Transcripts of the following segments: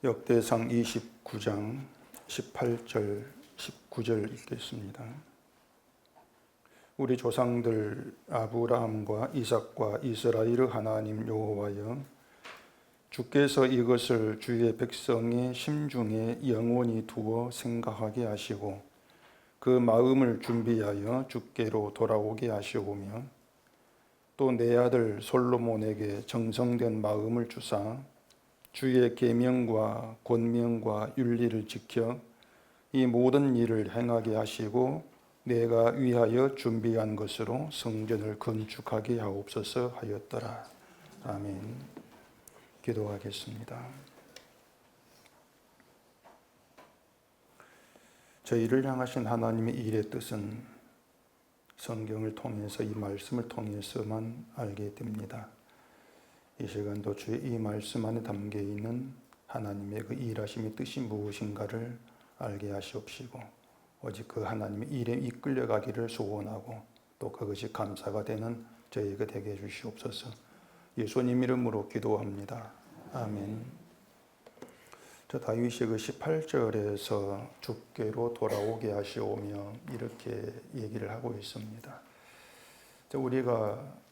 역대상 29장 18절 19절 읽겠습니다. 우리 조상들 아브라함과 이삭과 이스라엘 하나님 여호와여, 주께서 이것을 주의 백성의 심중에 영원히 두어 생각하게 하시고 그 마음을 준비하여 주께로 돌아오게 하시오며, 또 내 아들 솔로몬에게 정성된 마음을 주사 주의 계명과 권명과 윤리를 지켜 이 모든 일을 행하게 하시고 내가 위하여 준비한 것으로 성전을 건축하게 하옵소서 하였더라. 아멘. 기도하겠습니다. 저희를 향하신 하나님의 일의 뜻은 성경을 통해서, 이 말씀을 통해서만 알게 됩니다. 이 시간도 주의 이 말씀 안에 담겨 있는 하나님의 그 일하심의 뜻이 무엇인가를 알게 하시옵시고, 오직 그 하나님의 일에 이끌려가기를 소원하고 또 그것이 감사가 되는 저희에게 되게 해주시옵소서. 예수님 이름으로 기도합니다. 아멘. 저 다윗이 그 18절에서 주께로 돌아오게 하시오며 이렇게 얘기를 하고 있습니다. 우리가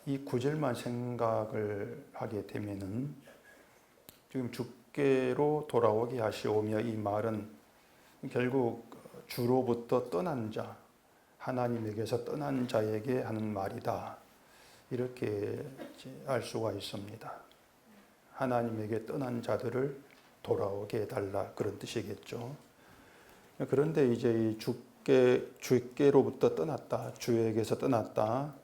이 구절만 생각을 하게 되면은, 지금 주께로 돌아오게 하시오며 이 말은 결국 주로부터 떠난 자, 하나님에게서 떠난 자에게 하는 말이다, 이렇게 알 수가 있습니다. 하나님에게 떠난 자들을 돌아오게 해달라, 그런 뜻이겠죠. 그런데 이제 이 주께로부터 떠났다, 주에게서 떠났다,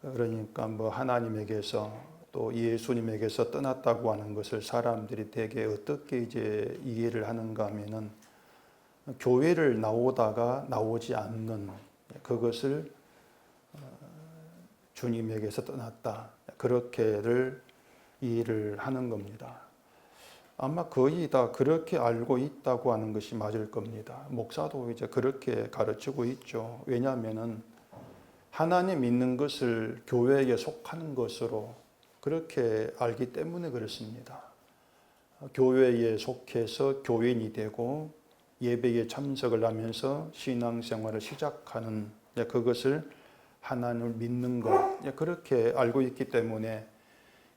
그러니까 뭐 하나님에게서 또 예수님에게서 떠났다고 하는 것을 사람들이 대개 어떻게 이제 이해를 하는가 하면은, 교회를 나오다가 나오지 않는 그것을 주님에게서 떠났다, 그렇게를 이해를 하는 겁니다. 아마 거의 다 그렇게 알고 있다고 하는 것이 맞을 겁니다. 목사도 이제 그렇게 가르치고 있죠. 왜냐하면은 하나님 믿는 것을 교회에 속하는 것으로 그렇게 알기 때문에 그렇습니다. 교회에 속해서 교인이 되고 예배에 참석을 하면서 신앙생활을 시작하는, 그것을 하나님을 믿는 것, 그렇게 알고 있기 때문에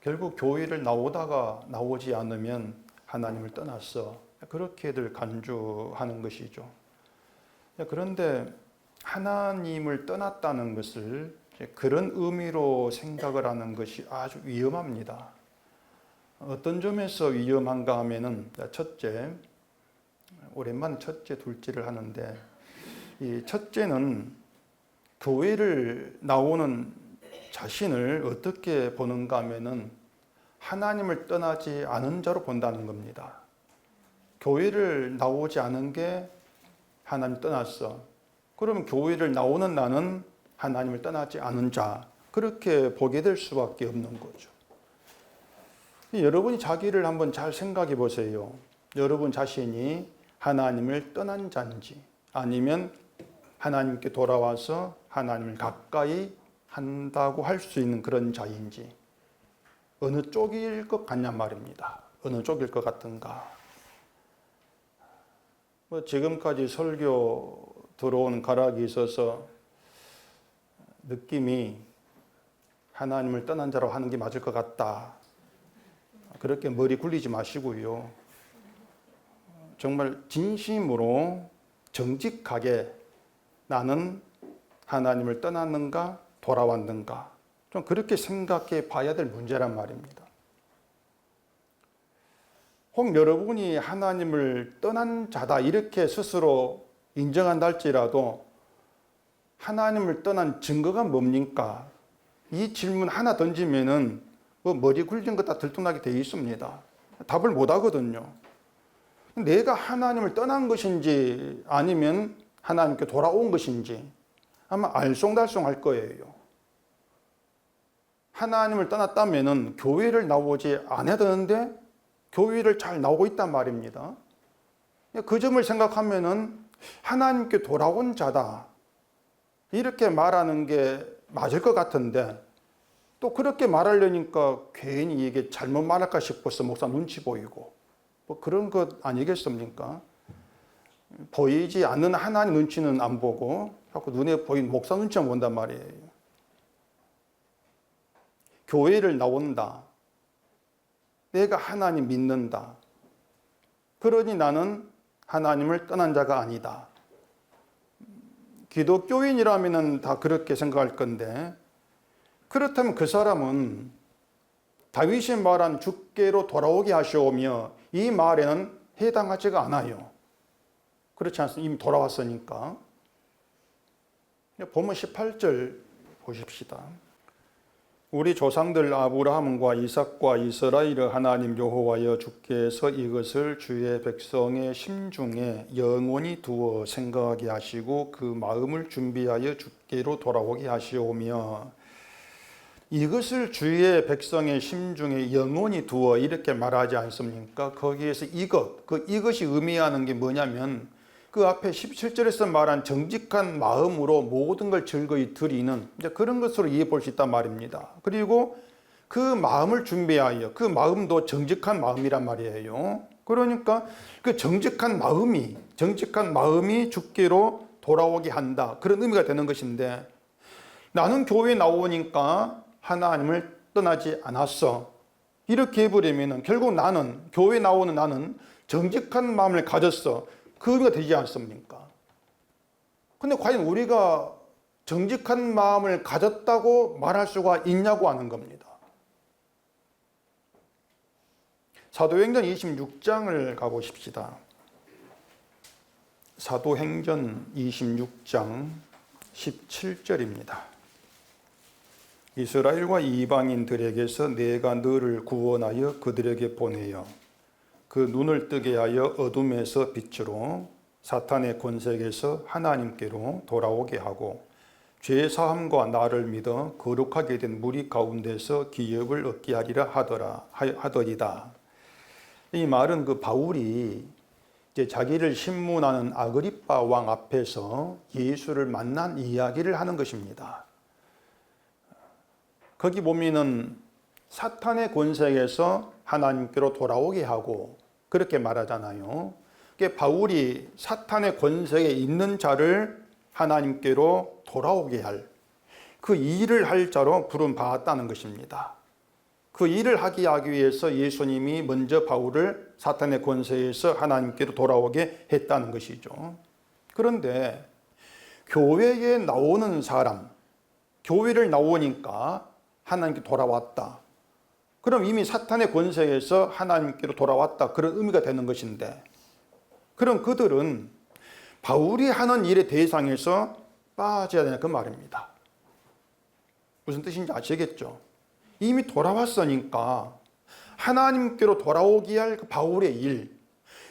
결국 교회를 나오다가 나오지 않으면 하나님을 떠났어, 그렇게들 간주하는 것이죠. 그런데 하나님을 떠났다는 것을 그런 의미로 생각을 하는 것이 아주 위험합니다. 어떤 점에서 위험한가 하면은, 첫째, 오랜만에 첫째, 둘째를 하는데, 이 첫째는 교회를 나오는 자신을 어떻게 보는가 하면은 하나님을 떠나지 않은 자로 본다는 겁니다. 교회를 나오지 않은 게 하나님 떠났어, 그러면 교회를 나오는 나는 하나님을 떠나지 않은 자, 그렇게 보게 될 수밖에 없는 거죠. 여러분이 자기를 한번 잘 생각해 보세요. 여러분 자신이 하나님을 떠난 자인지, 아니면 하나님께 돌아와서 하나님을 가까이 한다고 할 수 있는 그런 자인지, 어느 쪽일 것 같냐 말입니다. 어느 쪽일 것 같은가. 지금까지 설교 들어온 가락이 있어서 느낌이 하나님을 떠난 자로 하는 게 맞을 것 같다, 그렇게 머리 굴리지 마시고요. 정말 진심으로 정직하게 나는 하나님을 떠났는가 돌아왔는가, 좀 그렇게 생각해 봐야 될 문제란 말입니다. 혹 여러분이 하나님을 떠난 자다 이렇게 스스로 인정한다 할지라도 하나님을 떠난 증거가 뭡니까? 이 질문 하나 던지면은 머리 굴린 것 다 들통나게 되어 있습니다. 답을 못 하거든요. 내가 하나님을 떠난 것인지 아니면 하나님께 돌아온 것인지 아마 알쏭달쏭할 거예요. 하나님을 떠났다면은 교회를 나오지 않아야 되는데 교회를 잘 나오고 있단 말입니다. 그 점을 생각하면은 하나님께 돌아온 자다, 이렇게 말하는 게 맞을 것 같은데, 또 그렇게 말하려니까 괜히 이게 잘못 말할까 싶어서 목사 눈치 보이고, 뭐 그런 것 아니겠습니까? 보이지 않는 하나님 눈치는 안 보고 자꾸 눈에 보이는 목사 눈치만 본단 말이에요. 교회를 나온다. 내가 하나님 믿는다. 그러니 나는 하나님을 떠난 자가 아니다. 기독교인이라면 다 그렇게 생각할 건데, 그렇다면 그 사람은 다윗이 말한 주께로 돌아오게 하시오며 이 말에는 해당하지가 않아요. 그렇지 않습니까? 이미 돌아왔으니까. 보면 18절 보십시다. 우리 조상들 아브라함과 이삭과 이스라엘의 하나님 여호와여 주께서 이것을 주의 백성의 심중에 영원히 두어 생각하게 하시고 그 마음을 준비하여 주께로 돌아오게 하시오며, 이것을 주의 백성의 심중에 영원히 두어 이렇게 말하지 않습니까? 거기에서 이것이 의미하는 게 뭐냐면 그 앞에 17절에서 말한 정직한 마음으로 모든 걸 즐거이 드리는 그런 것으로 이해해 볼 수 있단 말입니다. 그리고 그 마음을 준비하여, 그 마음도 정직한 마음이란 말이에요. 그러니까 그 정직한 마음이 주께로 돌아오게 한다. 그런 의미가 되는 것인데, 나는 교회에 나오니까 하나님을 떠나지 않았어. 이렇게 해버리면 결국 나는, 교회에 나오는 나는 정직한 마음을 가졌어. 그 의미가 되지 않습니까? 근데 과연 우리가 정직한 마음을 가졌다고 말할 수가 있냐고 하는 겁니다. 사도행전 26장을 가보십시다. 사도행전 26장 17절입니다. 이스라엘과 이방인들에게서 내가 너를 구원하여 그들에게 보내어 그 눈을 뜨게 하여 어둠에서 빛으로 사탄의 권세에서 하나님께로 돌아오게 하고 죄 사함과 나를 믿어 거룩하게 된 무리 가운데서 기업을 얻게 하리라 하더이다. 이 말은 그 바울이 이제 자기를 신문하는 아그리빠 왕 앞에서 예수를 만난 이야기를 하는 것입니다. 거기 보면은 사탄의 권세에서 하나님께로 돌아오게 하고 그렇게 말하잖아요. 바울이 사탄의 권세에 있는 자를 하나님께로 돌아오게 할 그 일을 할 자로 부름 받았다는 것입니다. 그 일을 하기 위해서 예수님이 먼저 바울을 사탄의 권세에서 하나님께로 돌아오게 했다는 것이죠. 그런데 교회에 나오는 사람, 교회를 나오니까 하나님께 돌아왔다. 그럼 이미 사탄의 권세에서 하나님께로 돌아왔다. 그런 의미가 되는 것인데, 그럼 그들은 바울이 하는 일의 대상에서 빠져야 되는 그 말입니다. 무슨 뜻인지 아시겠죠? 이미 돌아왔으니까 하나님께로 돌아오게 할 그 바울의 일,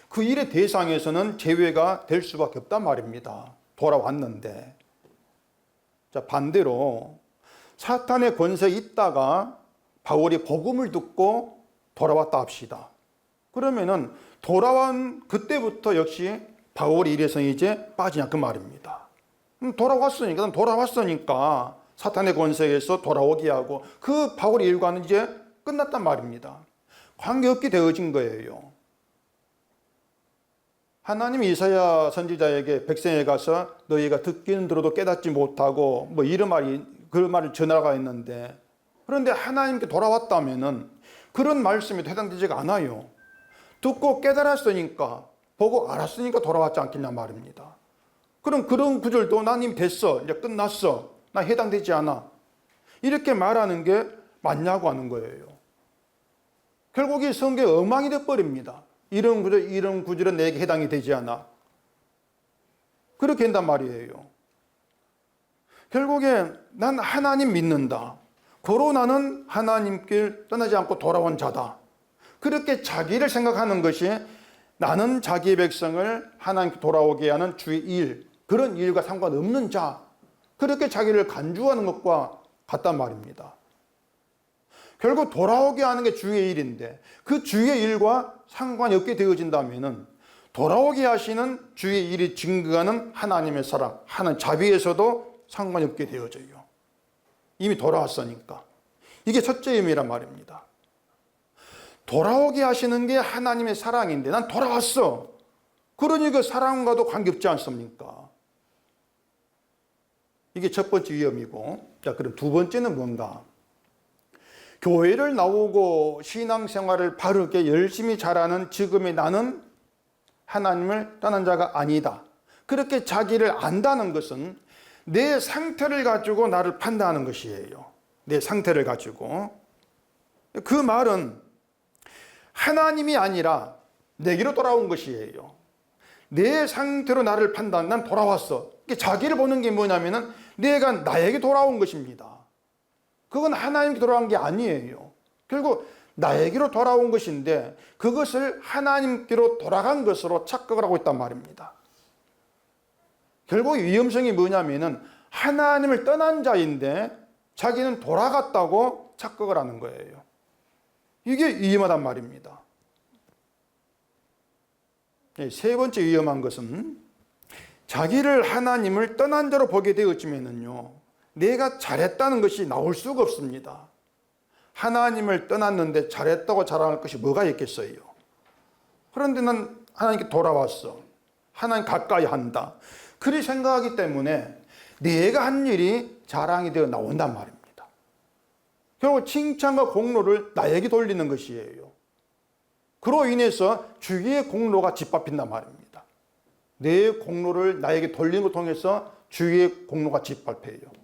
그 일의 대상에서는 제외가 될 수밖에 없단 말입니다. 돌아왔는데. 자, 반대로 사탄의 권세에 있다가 바울이 복음을 듣고 돌아왔다 합시다. 그러면은 돌아온 그때부터 역시 바울의 일에서 이제 빠지냐 그 말입니다. 돌아왔으니까 사탄의 권세에서 돌아오게 하고 그 바울의 일과는 이제 끝났단 말입니다. 관계없게 되어진 거예요. 하나님이 이사야 선지자에게 백성에 가서 너희가 듣기는 들어도 깨닫지 못하고 뭐 이런 그 말을 전하가 있는데, 그런데 하나님께 돌아왔다면은 그런 말씀이 해당되지가 않아요. 듣고 깨달았으니까, 보고 알았으니까 돌아왔지 않겠냐 말입니다. 그럼 그런 구절도 난 이미 됐어, 이제 끝났어, 나 해당되지 않아, 이렇게 말하는 게 맞냐고 하는 거예요. 결국 이 성경에 엉망이 돼버립니다. 이런 구절은 내게 해당이 되지 않아, 그렇게 한단 말이에요. 결국에 난 하나님 믿는다, 고로 나는 하나님께 떠나지 않고 돌아온 자다, 그렇게 자기를 생각하는 것이 나는 자기의 백성을 하나님께 돌아오게 하는 주의 일, 그런 일과 상관없는 자, 그렇게 자기를 간주하는 것과 같단 말입니다. 결국 돌아오게 하는 게 주의 일인데 그 주의 일과 상관이 없게 되어진다면 돌아오게 하시는 주의 일이 증거하는 하나님의 사랑, 하나님 자비에서도 상관이 없게 되어져요. 이미 돌아왔으니까. 이게 첫째 의미란 말입니다. 돌아오게 하시는 게 하나님의 사랑인데 난 돌아왔어. 그러니 그 사랑과도 관계없지 않습니까? 이게 첫 번째 위험이고, 자, 그럼 두 번째는 뭔가? 교회를 나오고 신앙생활을 바르게 열심히 잘하는 지금의 나는 하나님을 떠난 자가 아니다. 그렇게 자기를 안다는 것은 내 상태를 가지고 나를 판단하는 것이에요. 내 상태를 가지고. 그 말은 하나님이 아니라 내게로 돌아온 것이에요. 내 상태로 나를 판단, 난 돌아왔어. 자기를 보는 게 뭐냐면은 내가 나에게 돌아온 것입니다. 그건 하나님께 돌아온 게 아니에요. 결국 나에게로 돌아온 것인데 그것을 하나님께로 돌아간 것으로 착각을 하고 있단 말입니다. 결국 위험성이 뭐냐면은 하나님을 떠난 자인데 자기는 돌아갔다고 착각을 하는 거예요. 이게 위험하단 말입니다. 세 번째 위험한 것은 자기를 하나님을 떠난 자로 보게 되어지면은요, 내가 잘했다는 것이 나올 수가 없습니다. 하나님을 떠났는데 잘했다고 자랑할 것이 뭐가 있겠어요? 그런데 난 하나님께 돌아왔어. 하나님 가까이 한다. 그리 생각하기 때문에 내가 한 일이 자랑이 되어 나온단 말입니다. 결국 칭찬과 공로를 나에게 돌리는 것이에요. 그로 인해서 주의 공로가 짓밟힌단 말입니다. 내 공로를 나에게 돌리는 것을 통해서 주의 공로가 짓밟혀요.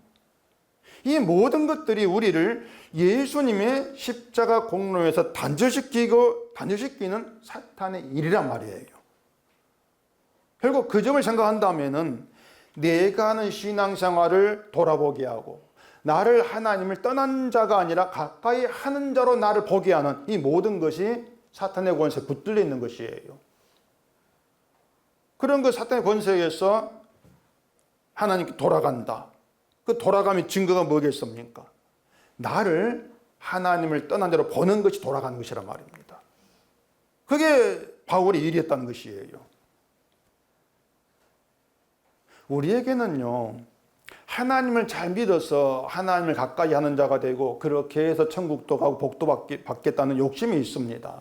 이 모든 것들이 우리를 예수님의 십자가 공로에서 단절시키는 사탄의 일이란 말이에요. 결국 그 점을 생각한다면은 내가 하는 신앙생활을 돌아보게 하고 나를 하나님을 떠난 자가 아니라 가까이 하는 자로 나를 보게 하는 이 모든 것이 사탄의 권세에 붙들려 있는 것이에요. 그런 그 사탄의 권세에서 하나님께 돌아간다. 그 돌아감의 증거가 뭐겠습니까? 나를 하나님을 떠난 대로 보는 것이 돌아가는 것이란 말입니다. 그게 바울의 일이었다는 것이에요. 우리에게는요, 하나님을 잘 믿어서 하나님을 가까이 하는 자가 되고 그렇게 해서 천국도 가고 복도 받겠다는 욕심이 있습니다.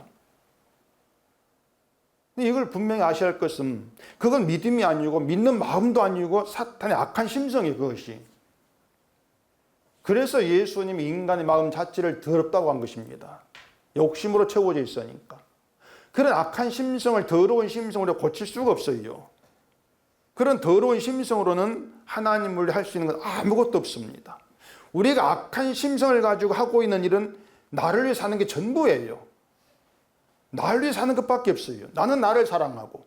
이걸 분명히 아셔야 할 것은 그건 믿음이 아니고 믿는 마음도 아니고 사탄의 악한 심성이 그것이. 그래서 예수님이 인간의 마음 자체를 더럽다고 한 것입니다. 욕심으로 채워져 있으니까. 그런 악한 심성을 더러운 심성으로 고칠 수가 없어요. 그런 더러운 심성으로는 하나님을 할 수 있는 건 아무것도 없습니다. 우리가 악한 심성을 가지고 하고 있는 일은 나를 위해 사는 게 전부예요. 나를 위해 사는 것밖에 없어요. 나는 나를 사랑하고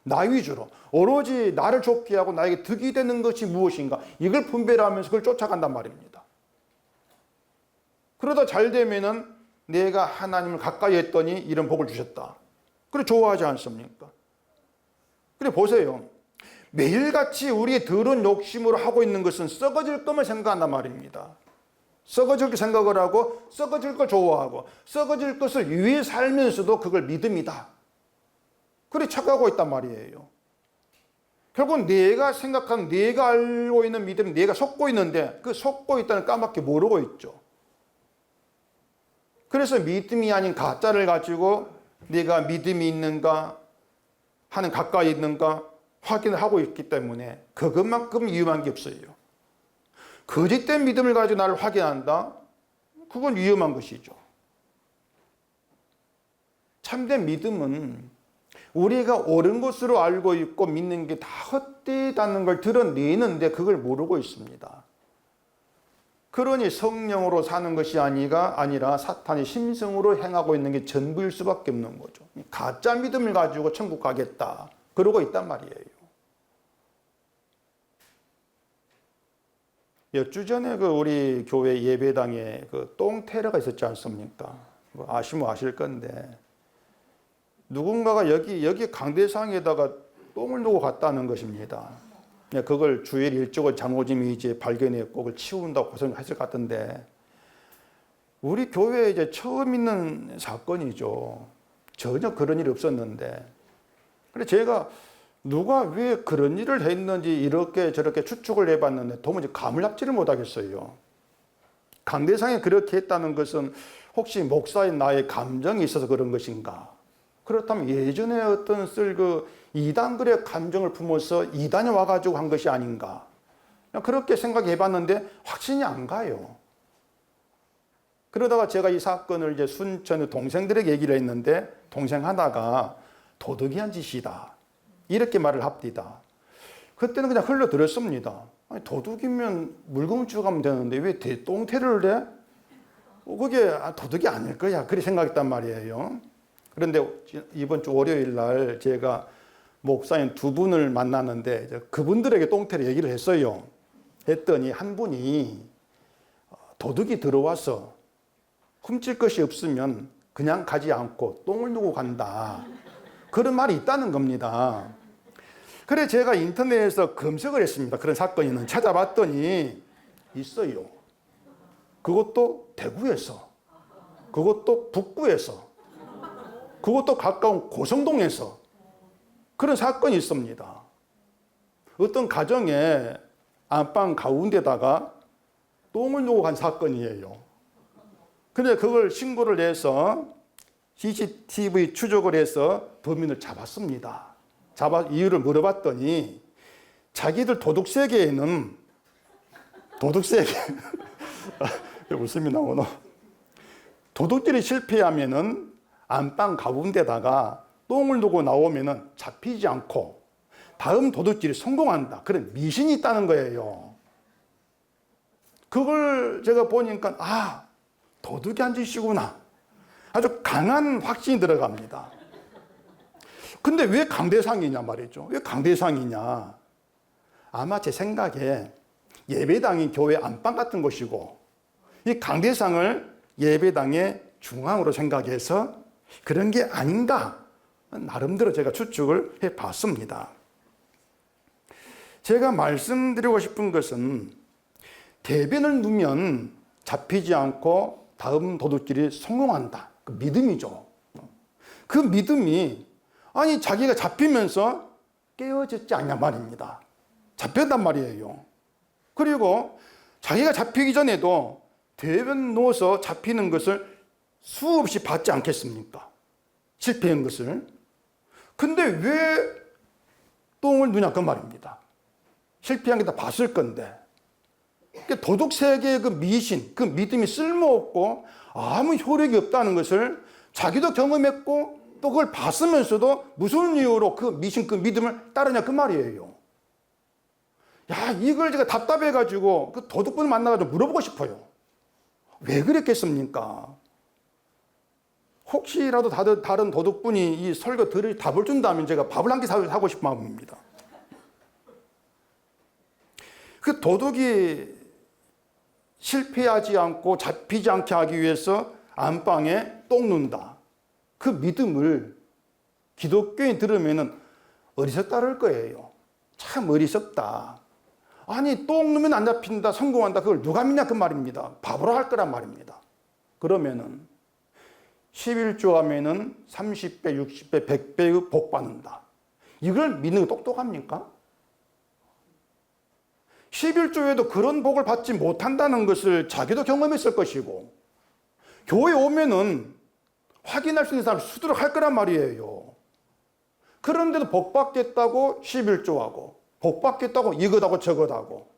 나 위주로 오로지 나를 좋게 하고 나에게 득이 되는 것이 무엇인가 이걸 분별하면서 그걸 쫓아간단 말입니다. 그러다 잘 되면은 내가 하나님을 가까이 했더니 이런 복을 주셨다. 그래 좋아하지 않습니까? 그래 보세요. 매일같이 우리의 더러운 욕심으로 하고 있는 것은 썩어질 것만 생각한단 말입니다. 썩어질 걸 생각을 하고 썩어질 걸 좋아하고 썩어질 것을 위해 살면서도 그걸 믿음이다. 그렇게 착각하고 있단 말이에요. 결국 내가 생각하는 내가 알고 있는 믿음이 내가 속고 있는데 그 속고 있다는 까맣게 모르고 있죠. 그래서 믿음이 아닌 가짜를 가지고 내가 믿음이 있는가 하는 가까이 있는가 확인을 하고 있기 때문에 그것만큼 위험한 게 없어요. 거짓된 믿음을 가지고 나를 확인한다? 그건 위험한 것이죠. 참된 믿음은 우리가 옳은 것으로 알고 있고 믿는 게 다 헛되다는 걸 드러내는데 그걸 모르고 있습니다. 그러니 성령으로 사는 것이 아니라 사탄의 심성으로 행하고 있는 게 전부일 수밖에 없는 거죠. 가짜 믿음을 가지고 천국 가겠다. 그러고 있단 말이에요. 몇 주 전에 우리 교회 예배당에 똥 테러가 있었지 않습니까? 아시면 아실 건데 누군가가 여기 강대상에다가 똥을 놓고 갔다는 것입니다. 그걸 주일 일적으로 장로님이 이제 발견했고 그걸 치운다고 고생했을 것 같은데 우리 교회에 이제 처음 있는 사건이죠. 전혀 그런 일이 없었는데 그래서 제가 누가 왜 그런 일을 했는지 이렇게 저렇게 추측을 해봤는데 도무지 감을 잡지를 못하겠어요. 강대상에 그렇게 했다는 것은 혹시 목사인 나의 감정이 있어서 그런 것인가? 그렇다면 예전에 어떤 그 이단들의 감정을 품어서 이단에 와가지고 한 것이 아닌가? 그렇게 생각해 봤는데 확신이 안 가요. 그러다가 제가 이 사건을 이제 순천의 동생들에게 얘기를 했는데 동생 하나가 도덕이 한 짓이다. 이렇게 말을 합디다. 그때는 그냥 흘러들었습니다. 아니, 도둑이면 물건을 주가면 되는데 왜 똥태를 해? 그게 도둑이 아닐 거야. 그렇게 생각했단 말이에요. 그런데 이번 주 월요일 날 제가 목사님 두 분을 만났는데 그분들에게 똥태를 얘기를 했어요. 했더니 한 분이 도둑이 들어와서 훔칠 것이 없으면 그냥 가지 않고 똥을 누고 간다. 그런 말이 있다는 겁니다. 그래 제가 인터넷에서 검색을 했습니다. 그런 사건이 있는 찾아봤더니 있어요. 그것도 대구에서, 그것도 북구에서, 그것도 가까운 고성동에서 그런 사건이 있습니다. 어떤 가정에 안방 가운데다가 똥을 누고 간 사건이에요. 근데 그걸 신고를 해서 CCTV 추적을 해서 범인을 잡았습니다. 이유를 물어봤더니 자기들 도둑세계에는 웃음이 나오노. 도둑질이 실패하면은 안방 가운데다가 똥을 두고 나오면은 잡히지 않고 다음 도둑질이 성공한다. 그런 미신이 있다는 거예요. 그걸 제가 보니까 도둑이 한 짓이구나. 아주 강한 확신이 들어갑니다. 근데 왜 강대상이냐 말이죠. 왜 강대상이냐. 아마 제 생각에 예배당이 교회 안방 같은 곳이고 이 강대상을 예배당의 중앙으로 생각해서 그런 게 아닌가. 나름대로 제가 추측을 해봤습니다. 제가 말씀드리고 싶은 것은 대변을 누면 잡히지 않고 다음 도둑질이 성공한다. 그 믿음이죠. 그 믿음이 자기가 잡히면서 깨어졌지 않냐 말입니다. 잡혔단 말이에요. 그리고 자기가 잡히기 전에도 대변 누워서 잡히는 것을 수없이 봤지 않겠습니까? 실패한 것을. 근데 왜 똥을 누냐 그 말입니다. 실패한 게 다 봤을 건데. 도둑 세계의 그 미신, 그 믿음이 쓸모없고 아무 효력이 없다는 것을 자기도 경험했고 또 그걸 봤으면서도 무슨 이유로 그 미신, 그 믿음을 따르냐 그 말이에요. 이걸 제가 답답해가지고 그 도둑분을 만나가지고 물어보고 싶어요. 왜 그랬겠습니까? 혹시라도 다른 도둑분이 이 설교 들을 답을 준다면 제가 밥을 한 끼 사고 싶은 마음입니다. 그 도둑이 실패하지 않고 잡히지 않게 하기 위해서 안방에 똥 눈다. 그 믿음을 기독교인 들으면 어리석다 그럴 거예요. 참 어리석다. 똥 누면 안 잡힌다, 성공한다. 그걸 누가 믿냐 그 말입니다. 바보로 할 거란 말입니다. 그러면은 11조 하면은 30배, 60배, 100배의 복 받는다. 이걸 믿는 게 똑똑합니까? 11조에도 그런 복을 받지 못한다는 것을 자기도 경험했을 것이고 교회 오면은 확인할 수 있는 사람 수두룩 할 거란 말이에요. 그런데도 복 받겠다고 11조하고 복 받겠다고 이것하고 저것하고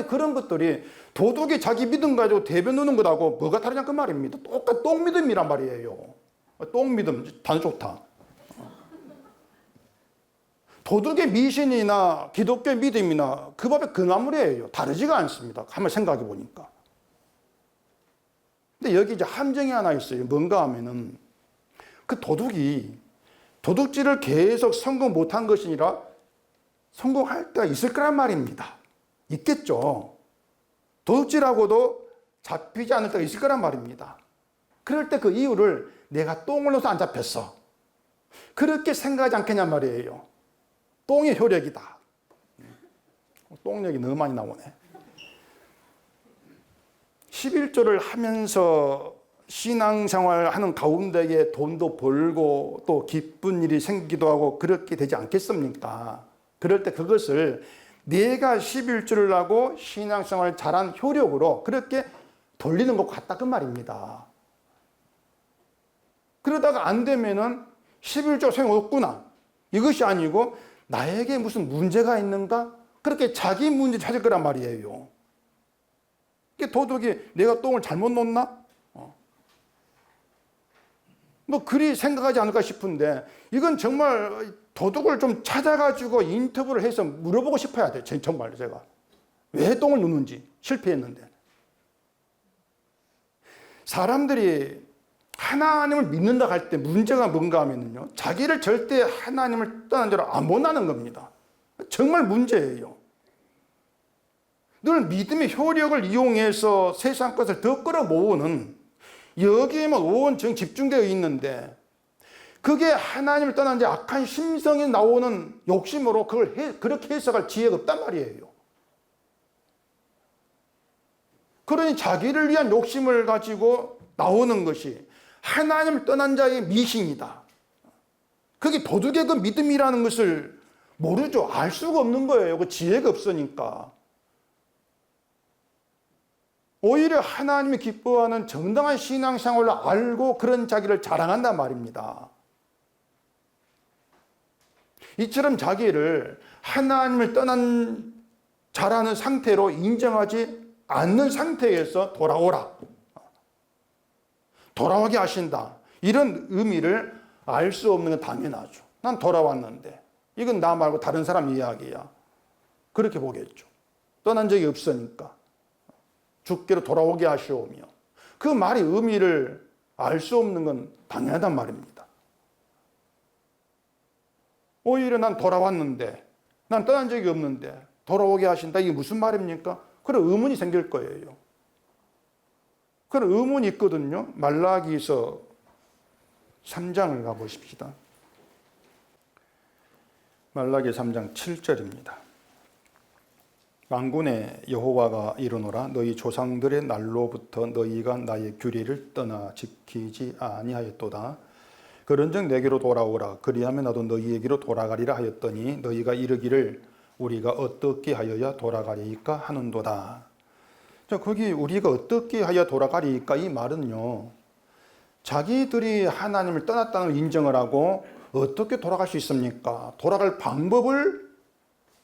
그런 것들이 도둑이 자기 믿음 가지고 대변 누는 것하고 뭐가 다르냐 그 말입니다. 똑같은 똥 믿음이란 말이에요. 똥 믿음 단어 좋다. 도둑의 미신이나 기독교의 믿음이나 그 법의 근화물이에요. 다르지가 않습니다. 한번 생각해 보니까. 근데 여기 이제 함정이 하나 있어요. 뭔가 하면은 그 도둑이 도둑질을 계속 성공 못한 것이 아니라 성공할 때가 있을 거란 말입니다. 있겠죠. 도둑질하고도 잡히지 않을 때가 있을 거란 말입니다. 그럴 때 그 이유를 내가 똥을 넣어서 안 잡혔어. 그렇게 생각하지 않겠냐 말이에요. 똥의 효력이다. 똥력이 너무 많이 나오네. 11조를 하면서 신앙생활 하는 가운데에 돈도 벌고 또 기쁜 일이 생기기도 하고 그렇게 되지 않겠습니까? 그럴 때 그것을 내가 11조를 하고 신앙생활을 잘한 효력으로 그렇게 돌리는 것 같다 그 말입니다. 그러다가 안 되면은 11조 소용없구나. 이것이 아니고 나에게 무슨 문제가 있는가? 그렇게 자기 문제 찾을 거란 말이에요. 이게 도덕이 내가 똥을 잘못 놓나? 뭐 그리 생각하지 않을까 싶은데 이건 정말 도덕을 좀 찾아가지고 인터뷰를 해서 물어보고 싶어야 돼요. 정말 제가. 왜 똥을 누는지 실패했는데. 사람들이 하나님을 믿는다 할 때 문제가 뭔가 하면요. 자기를 절대 하나님을 떠난 자로 안 본다는 겁니다. 정말 문제예요. 늘 믿음의 효력을 이용해서 세상 것을 더 끌어모으는 여기에만 온 정 집중되어 있는데 그게 하나님을 떠난 자 악한 심성이 나오는 욕심으로 그걸 그렇게 해석할 지혜가 없단 말이에요. 그러니 자기를 위한 욕심을 가지고 나오는 것이 하나님을 떠난 자의 미신이다. 그게 도덕의 그 믿음이라는 것을 모르죠. 알 수가 없는 거예요. 그 지혜가 없으니까. 오히려 하나님이 기뻐하는 정당한 신앙생활을 알고 그런 자기를 자랑한단 말입니다. 이처럼 자기를 하나님을 떠난 자라는 상태로 인정하지 않는 상태에서 돌아오라. 돌아오게 하신다. 이런 의미를 알 수 없는 건 당연하죠. 난 돌아왔는데 이건 나 말고 다른 사람 이야기야. 그렇게 보겠죠. 떠난 적이 없으니까. 주께로 돌아오게 하시오며. 그 말의 의미를 알 수 없는 건 당연하단 말입니다. 오히려 난 돌아왔는데, 난 떠난 적이 없는데 돌아오게 하신다. 이게 무슨 말입니까? 그런 의문이 생길 거예요. 그런 의문이 있거든요. 말라기서 3장을 가보십시다. 말라기 3장 7절입니다. 만군의 여호와가 이르노라 너희 조상들의 날로부터 너희가 나의 규례를 떠나 지키지 아니하였도다. 그런즉 내게로 돌아오라. 그리하면 나도 너희에게로 돌아가리라 하였더니 너희가 이르기를 우리가 어떻게 하여야 돌아가리이까 하는도다. 자, 거기 우리가 어떻게 하여 돌아가리이까 이 말은요. 자기들이 하나님을 떠났다는 인정을 하고 어떻게 돌아갈 수 있습니까? 돌아갈 방법을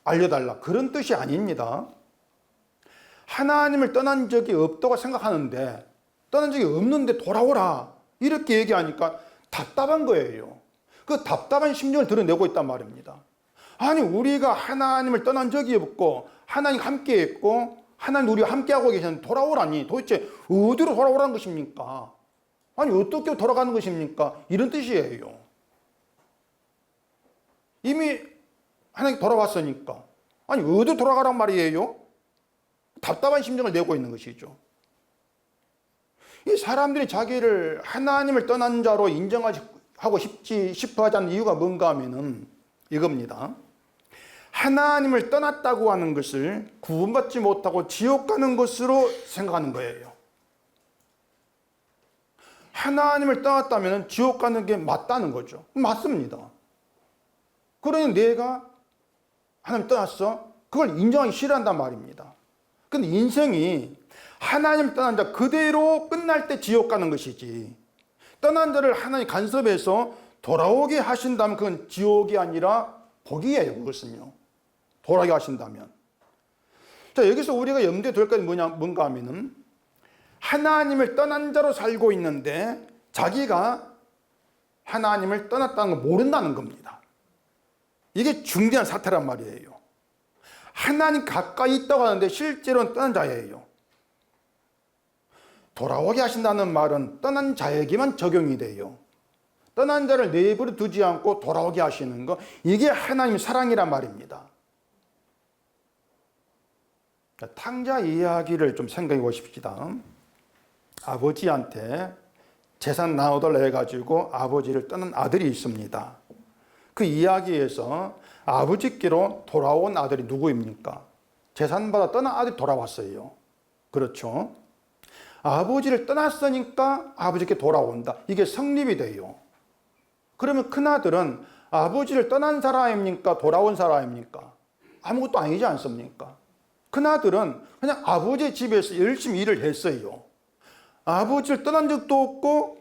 알려달라. 그런 뜻이 아닙니다. 하나님을 떠난 적이 없다고 생각하는데 떠난 적이 없는데 돌아오라. 이렇게 얘기하니까 답답한 거예요. 그 답답한 심정을 드러내고 있단 말입니다. 아니 우리가 하나님을 떠난 적이 없고 하나님 함께 했고 하나님 우리와 함께하고 계셨는데 돌아오라니 도대체 어디로 돌아오라는 것입니까? 아니 어떻게 돌아가는 것입니까? 이런 뜻이에요. 이미 하나님 돌아왔으니까 아니 어디로 돌아가란 말이에요? 답답한 심정을 내고 있는 것이죠. 이 사람들이 자기를 하나님을 떠난 자로 인정하고 싶어 하지 않는 이유가 뭔가 하면은 이겁니다. 하나님을 떠났다고 하는 것을 구원받지 못하고 지옥 가는 것으로 생각하는 거예요. 하나님을 떠났다면 지옥 가는 게 맞다는 거죠. 맞습니다. 그러니 내가 하나님 떠났어? 그걸 인정하기 싫어한단 말입니다. 근데 인생이 하나님 떠난 자 그대로 끝날 때 지옥 가는 것이지 떠난 자를 하나님 간섭해서 돌아오게 하신다면 그건 지옥이 아니라 복이에요. 그것은요. 돌아오게 하신다면. 자, 여기서 우리가 염두에 둘 것이 뭔가 하면은 하나님을 떠난 자로 살고 있는데 자기가 하나님을 떠났다는 걸 모른다는 겁니다. 이게 중대한 사태란 말이에요. 하나님 가까이 있다고 하는데 실제로는 떠난 자예요. 돌아오게 하신다는 말은 떠난 자에게만 적용이 돼요. 떠난 자를 내버려 두지 않고 돌아오게 하시는 거, 이게 하나님의 사랑이란 말입니다. 탕자 이야기를 좀 생각해 보십시다. 아버지한테 재산 나눠달라 해가지고 아버지를 떠난 아들이 있습니다. 그 이야기에서 아버지께로 돌아온 아들이 누구입니까? 재산받아 떠난 아들이 돌아왔어요. 그렇죠? 아버지를 떠났으니까 아버지께 돌아온다. 이게 성립이 돼요. 그러면 큰아들은 아버지를 떠난 사람입니까? 돌아온 사람입니까? 아무것도 아니지 않습니까? 큰아들은 그냥 아버지 집에서 열심히 일을 했어요. 아버지를 떠난 적도 없고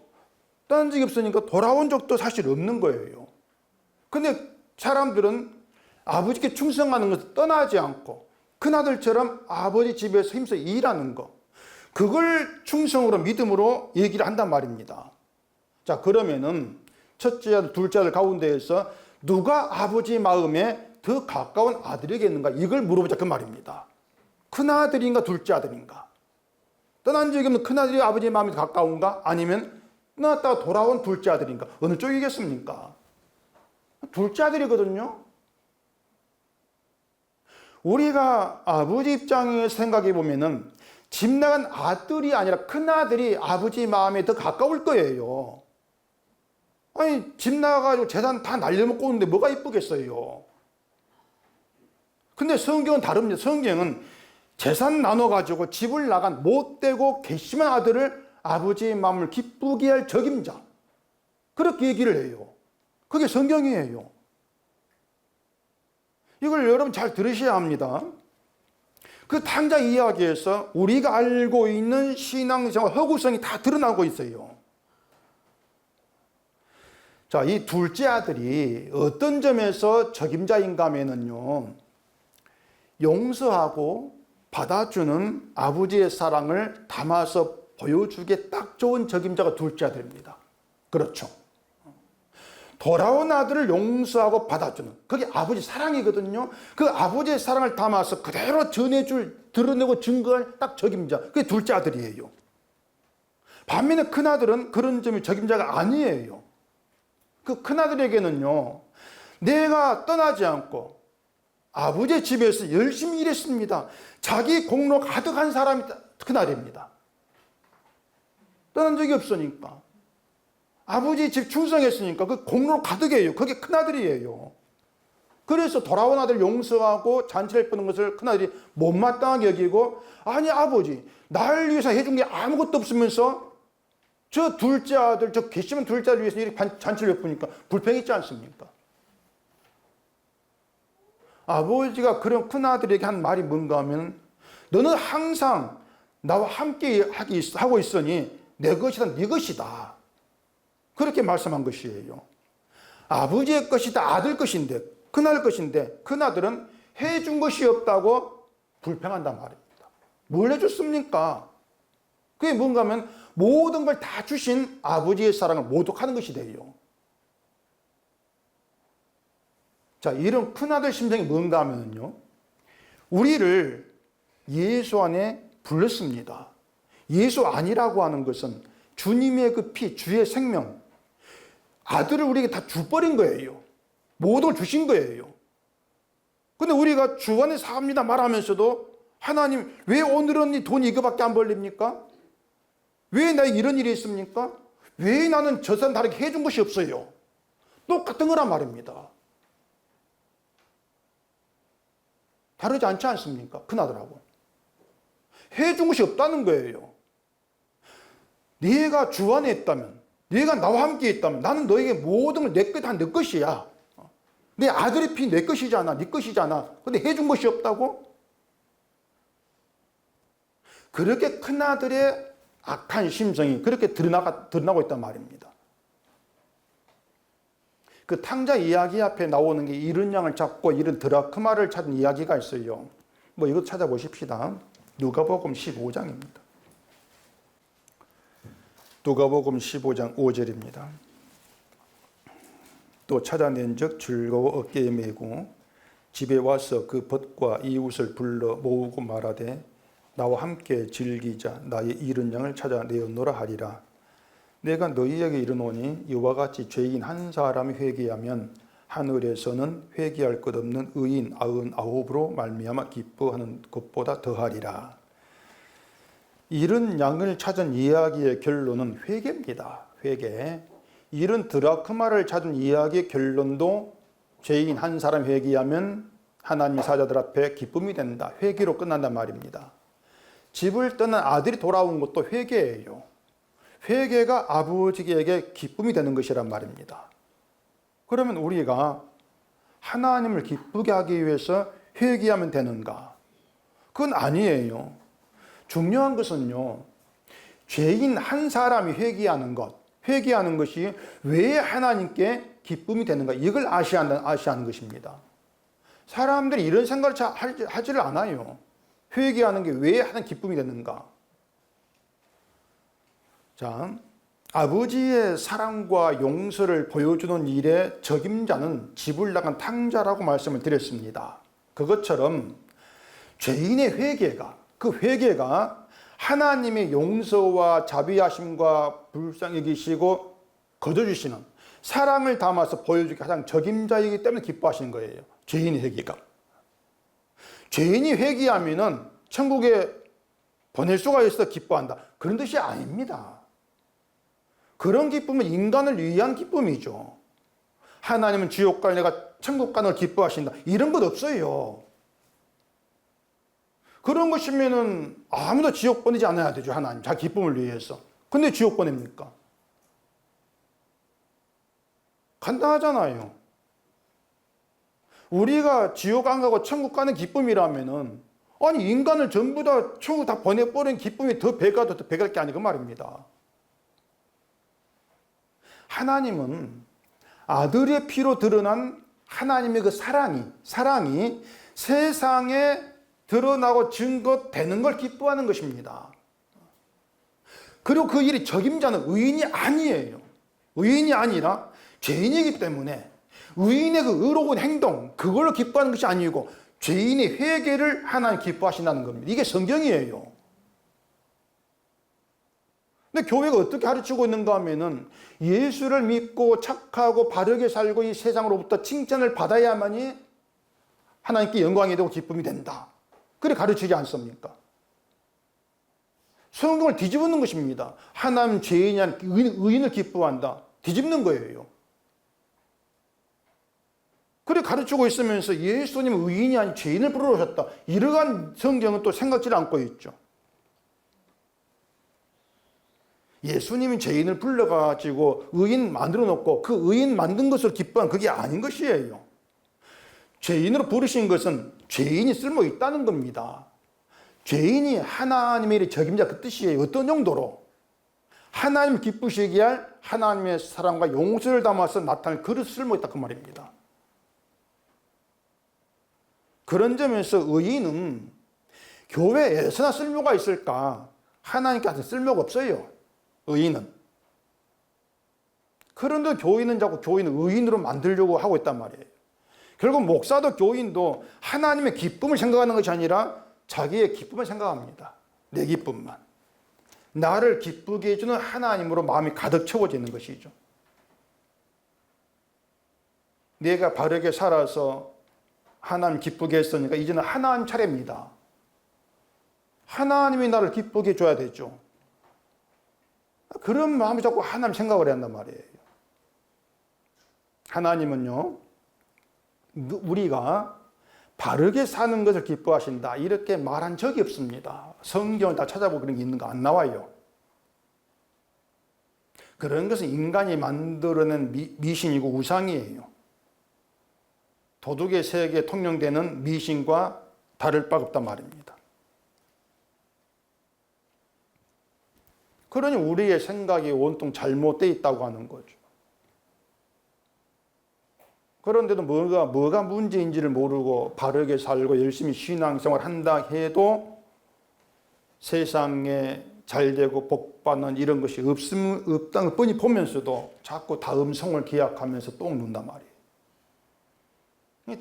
떠난 적이 없으니까 돌아온 적도 사실 없는 거예요. 근데 사람들은 아버지께 충성하는 것을 떠나지 않고 큰아들처럼 아버지 집에서 힘써 일하는 거, 그걸 충성으로 믿음으로 얘기를 한단 말입니다. 자, 그러면은 첫째 아들, 둘째 아들 가운데에서 누가 아버지 마음에 더 가까운 아들이겠는가, 이걸 물어보자 그 말입니다. 큰아들인가 둘째 아들인가? 떠난 적이 없는 큰아들이 아버지 마음에 가까운가? 아니면 떠났다가 돌아온 둘째 아들인가? 어느 쪽이겠습니까? 둘째 아들이거든요. 우리가 아버지 입장에서 생각해 보면은 집 나간 아들이 아니라 큰아들이 아버지 마음에 더 가까울 거예요. 아니, 집 나가가지고 재산 다 날려먹고 오는데 뭐가 이쁘겠어요? 근데 성경은 다릅니다. 성경은 재산 나눠가지고 집을 나간 못되고 괘씸한 아들을 아버지의 마음을 기쁘게 할 적임자, 그렇게 얘기를 해요. 그게 성경이에요. 이걸 여러분 잘 들으셔야 합니다. 그 탕자 이야기에서 우리가 알고 있는 신앙생활 허구성이 다 드러나고 있어요. 자, 이 둘째 아들이 어떤 점에서 적임자인가 하면은요, 용서하고 받아주는 아버지의 사랑을 담아서 보여주기에 딱 좋은 적임자가 둘째 아들입니다. 그렇죠. 돌아온 아들을 용서하고 받아주는, 그게 아버지 사랑이거든요. 그 아버지의 사랑을 담아서 그대로 드러내고 증거할 딱 적임자, 그게 둘째 아들이에요. 반면에 큰아들은 그런 점이 적임자가 아니에요. 그 큰아들에게는요, 내가 떠나지 않고 아버지의 집에서 열심히 일했습니다. 자기 공로 가득한 사람이 큰아들입니다. 떠난 적이 없으니까. 아버지 집 충성했으니까 그 공로 가득해요. 그게 큰아들이에요. 그래서 돌아온 아들 용서하고 잔치를 베푸는 것을 큰아들이 못마땅하게 여기고, 아니 아버지, 날 위해서 해준 게 아무것도 없으면서 저 둘째 아들, 저 괘씸한 둘째 아들 위해서 이렇게 잔치를 베푸니까 불평했지 않습니까? 아버지가 그런 큰아들에게 한 말이 뭔가 하면, 너는 항상 나와 함께 하고 있으니 내 것이다, 네 것이다. 그렇게 말씀한 것이에요. 아버지의 것이다, 아들 것인데, 큰아들 것인데, 큰아들은 해준 것이 없다고 불평한단 말입니다. 뭘 해줬습니까? 그게 뭔가 하면 모든 걸 다 주신 아버지의 사랑을 모독하는 것이 돼요. 자, 이런 큰아들 심정이 뭔가 하면요, 우리를 예수 안에 불렀습니다. 예수 아니라고 하는 것은 주님의 그 피, 주의 생명, 아들을 우리에게 다 줘버린 거예요. 모든 걸 주신 거예요. 근데 우리가 주 안에 삽니다 말하면서도, 하나님 왜 오늘은 돈이 이거밖에 안 벌립니까? 왜 나에게 이런 일이 있습니까? 왜 나는 저 사람 다르게 해준 것이 없어요? 똑같은 거란 말입니다. 다르지 않지 않습니까? 큰아들하고. 해준 것이 없다는 거예요. 네가 주 안에 있다면, 네가 나와 함께 있다면 나는 너에게 모든 걸 내 것, 다 내 것이야. 내 아들의 피 내 것이잖아, 네 것이잖아. 근데 해준 것이 없다고? 그렇게 큰아들의 악한 심성이 그렇게 드러나고 있단 말입니다. 그 탕자 이야기 앞에 나오는 게 이른 양을 잡고 이른 드라크마를 찾은 이야기가 있어요. 뭐 이것 찾아보십시다. 누가복음 15장입니다. 누가복음 15장 5절입니다. 또 찾아낸 적 즐거워 어깨에 메고 집에 와서 그 벗과 이웃을 불러 모으고 말하되 나와 함께 즐기자. 나의 잃은 양을 찾아내었노라 하리라. 내가 너희에게 이르노니 이와 같이 죄인 한 사람이 회개하면 하늘에서는 회개할 것 없는 의인 99으로 말미암아 기뻐하는 것보다 더하리라. 잃은 양을 찾은 이야기의 결론은 회개입니다. 회개. 잃은 드라크마를 찾은 이야기의 결론도 죄인 한 사람 회개하면 하나님의 사자들 앞에 기쁨이 된다. 회개로 끝난단 말입니다. 집을 떠난 아들이 돌아온 것도 회개예요. 회개가 아버지에게 기쁨이 되는 것이란 말입니다. 그러면 우리가 하나님을 기쁘게 하기 위해서 회개하면 되는가? 그건 아니에요. 중요한 것은요, 죄인 한 사람이 회개하는 것, 회개하는 것이 왜 하나님께 기쁨이 되는가, 이걸 아시하는 것입니다. 사람들이 이런 생각을 잘 하지를 않아요. 회개하는 게 왜 하나님 기쁨이 되는가. 자, 아버지의 사랑과 용서를 보여주는 일에 적임자는 집을 나간 탕자라고 말씀을 드렸습니다. 그것처럼 죄인의 회개가, 그 회개가 하나님의 용서와 자비하심과 불쌍히 여기시고 거둬주시는 사랑을 담아서 보여주기 가장 적임자이기 때문에 기뻐하시는 거예요. 죄인의 회개가. 죄인이 회개하면은 천국에 보낼 수가 있어 기뻐한다, 그런 뜻이 아닙니다. 그런 기쁨은 인간을 위한 기쁨이죠. 하나님은 지옥 갈 내가 천국 가는 걸 기뻐하신다, 이런 것 없어요. 그런 것이면은 아무도 지옥 보내지 않아야 되죠. 하나님 자기 기쁨을 위해서. 근데 지옥 보냅니까? 간단하잖아요. 우리가 지옥 안 가고 천국 가는 기쁨이라면은, 아니 인간을 전부 다 천국 다 보내버린 기쁨이 더 배가 더 배갈 게 아니고 말입니다. 하나님은 아들의 피로 드러난 하나님의 그 사랑이 세상에 드러나고 증거되는 걸 기뻐하는 것입니다. 그리고 그 일이 적임자는 의인이 아니에요. 의인이 아니라 죄인이기 때문에 의인의 그 의로운 행동, 그걸로 기뻐하는 것이 아니고 죄인의 회개를 하나님 기뻐하신다는 겁니다. 이게 성경이에요. 근데 교회가 어떻게 가르치고 있는가 하면은 예수를 믿고 착하고 바르게 살고 이 세상으로부터 칭찬을 받아야만이 하나님께 영광이 되고 기쁨이 된다, 그래 가르치지 않습니까? 성경을 뒤집는 것입니다. 하나님 죄인이 아닌 의인을 기뻐한다, 뒤집는 거예요. 그래 가르치고 있으면서 예수님은 의인이 아닌 죄인을 부르셨다, 이러한 성경은 또 생각지를 않고 있죠. 예수님이 죄인을 불러가지고 의인 만들어 놓고 그 의인 만든 것을 기뻐한 그게 아닌 것이에요. 죄인으로 부르신 것은 죄인이 쓸모 있다는 겁니다. 죄인이 하나님의 적임자, 그 뜻이에요. 어떤 정도로? 하나님 기쁘시게 할 하나님의 사랑과 용서를 담아서 나타낼 그릇 쓸모 있다, 그 말입니다. 그런 점에서 의인은 교회에서나 쓸모가 있을까? 하나님께서 쓸모가 없어요, 의인은. 그런데 교인은 자꾸 교인을 의인으로 만들려고 하고 있단 말이에요. 결국 목사도 교인도 하나님의 기쁨을 생각하는 것이 아니라 자기의 기쁨을 생각합니다. 내 기쁨만. 나를 기쁘게 해주는 하나님으로 마음이 가득 채워지는 것이죠. 내가 바르게 살아서 하나님 기쁘게 했으니까 이제는 하나님 차례입니다. 하나님이 나를 기쁘게 해줘야 되죠. 그런 마음이 자꾸 하나님 생각을 해야 한단 말이에요. 하나님은요, 우리가 바르게 사는 것을 기뻐하신다, 이렇게 말한 적이 없습니다. 성경을 다 찾아보고 그런 게 있는 거 안 나와요. 그런 것은 인간이 만들어낸 미신이고 우상이에요. 도둑의 세계에 통용되는 미신과 다를 바가 없단 말입니다. 그러니 우리의 생각이 온통 잘못되어 있다고 하는 거죠. 그런데도 뭐가 문제인지를 모르고 바르게 살고 열심히 신앙생활 한다 해도 세상에 잘되고 복받는 이런 것이 없다는 걸 뻔히 보면서도 자꾸 다음 성을 기약하면서 똥 눈단 말이에요.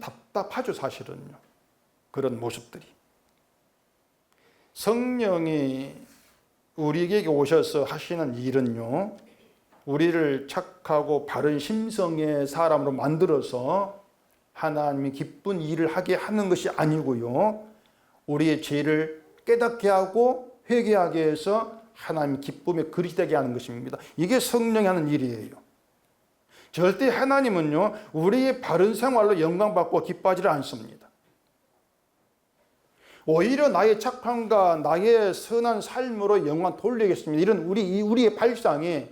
답답하죠, 사실은요. 그런 모습들이. 성령이 우리에게 오셔서 하시는 일은요, 우리를 착하고 바른 심성의 사람으로 만들어서 하나님이 기쁜 일을 하게 하는 것이 아니고요, 우리의 죄를 깨닫게 하고 회개하게 해서 하나님 기쁨의 그릇이 되게 하는 것입니다. 이게 성령이 하는 일이에요. 절대 하나님은요, 우리의 바른 생활로 영광받고 기뻐하지를 않습니다. 오히려 나의 착함과 나의 선한 삶으로 영광 돌리겠습니다, 이런 우리의 발상이